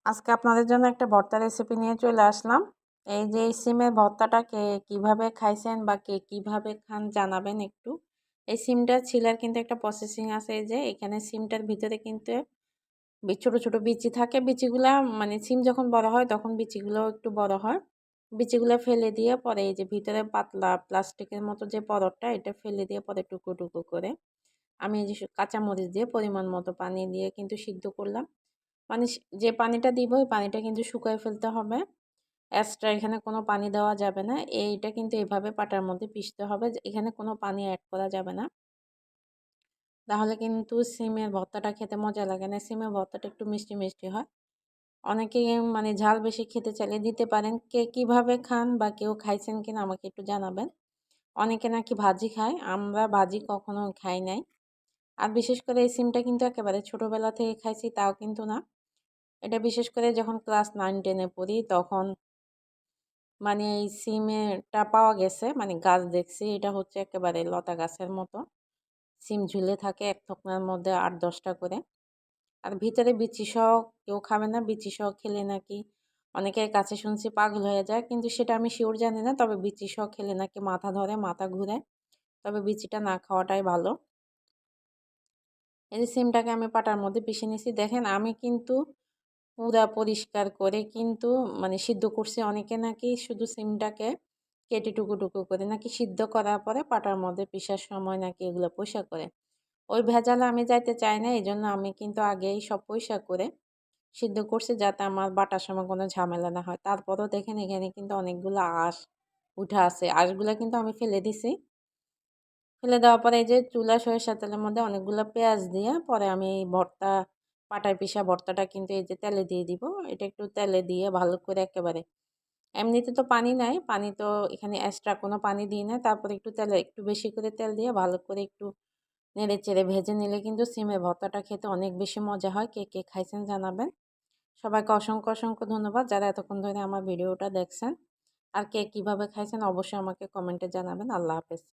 আজকে আপনাদের জন্য একটা ভর্তা রেসিপি নিয়ে চলে আসলাম। এই যে এই সিমের ভর্তাটা কে কিভাবে খাইছেন বা কে কিভাবে খান জানাবেন একটু। এই সিমটা ছিলার কিন্তু একটা প্রসেসিং আছে, এই যে এখানে সিমটার ভিতরে কিন্তু ছোট ছোট বিচি থাকে। বিচিগুলা মানে সিম যখন বড় হয় তখন বিচিগুলো একটু বড় হয়। বিচিগুলো ফেলে দিয়ে পরে এই যে ভিতরে পাতলা প্লাস্টিকের মতো যে পরতটা, এটা ফেলে দিয়ে পরে টুকরো টুকরো করে আমি এই যে কাঁচামরিচ দিয়ে পরিমাণ মতো পানি দিয়ে কিন্তু সিদ্ধ করলাম। মানে যে পানিটা দিব ওই পানিটা কিন্তু শুকায় ফেলতে হবে। এক্সট্রা এখানে কোনো পানি দেওয়া যাবে না। এইটা কিন্তু এভাবে পাটার মধ্যে পিষতে হবে, এখানে কোনো পানি অ্যাড করা যাবে না। তাহলে কিন্তু সিমের ভর্তাটা খেতে মজা লাগে না। সিমের ভর্তাটা একটু মিষ্টি মিষ্টি হয়। অনেকে মানে ঝাল বেশি খেতে চাইলে দিতে পারেন। কে কিভাবে খান বা কেউ খাইছেন কিনা আমাকে একটু জানাবেন। অনেকে নাকি ভাজি খায়, আমরা ভাজি কখনো খাই নাই। আর বিশেষ করে এই সিমটা কিন্তু একেবারে ছোটবেলা থেকে খাইছি তাও কিন্তু না। এটা বিশেষ করে যখন ক্লাস 9-10-এ পড়ি তখন মানে এই সিমেরটা পাওয়া গেছে, মানে গাছ দেখছি। এটা হচ্ছে একেবারে লতা গাছের মতো। সিম ঝুলে থাকে এক থোকনার মধ্যে 8-10টা করে। আর ভিতরে বিচি সহ কেউ খাবে না। বিচি সহ খেলে নাকি অনেকের কাছে শুনছি পাগল হয়ে যায়, কিন্তু সেটা আমি শিওর জানি না। তবে বিচি সহ খেলে নাকি মাথা ধরে, মাথা ঘুরে। তবে বিচিটা না খাওয়াটাই ভালো। এই যে সিমটাকে আমি পাটার মধ্যে পিষে নিছি। দেখেন আমি কিন্তু পুরা পরিষ্কার করে কিন্তু মানে সিদ্ধ করছি। অনেকে নাকি শুধু সিমটাকে কেটে টুকু টুকু করে নাকি সিদ্ধ করার পরে পাটার মধ্যে পিষার সময় নাকি এগুলো পরিষ্কার করে। ওই ভেজালে আমি যাইতে চাই না, এই জন্য আমি কিন্তু আগেই সব পরিষ্কার করে সিদ্ধ করছি, যাতে আমার বাটার সময় কোনো ঝামেলা না হয়। তারপরেও দেখেন এখানে কিন্তু অনেকগুলো আঁশ উঠা আছে। আঁশগুলো কিন্তু আমি ফেলে দিছি। ফেলে দেওয়ার পরে এই যে চুলা সরিষার তেলের মধ্যে অনেকগুলো পেঁয়াজ দিয়ে পরে আমি এই ভর্তা পাটায় পিষা ভর্তাটা কিন্তু এই যে তেলে দিয়ে দিব। এটা একটু তেলে দিয়ে ভালো করে একেবারে, এমনিতে তো পানি নাই, পানি তো এখানে এক্সট্রা কোনো পানি দিই না। তারপরে একটু তেলে একটু বেশি করে তেল দিয়ে ভালো করে একটু নেড়ে চেড়ে ভেজে নিলে কিন্তু সিমের ভর্তাটা খেতে অনেক বেশি মজা হয়। কে কে খাইছেন জানাবেন। সবাইকে অসংখ্য অসংখ্য ধন্যবাদ যারা এতক্ষণ ধরে আমার ভিডিওটা দেখছেন। আর কে কিভাবে খাইছেন অবশ্যই আমাকে কমেন্টে জানাবেন। আল্লাহ হাফেজ।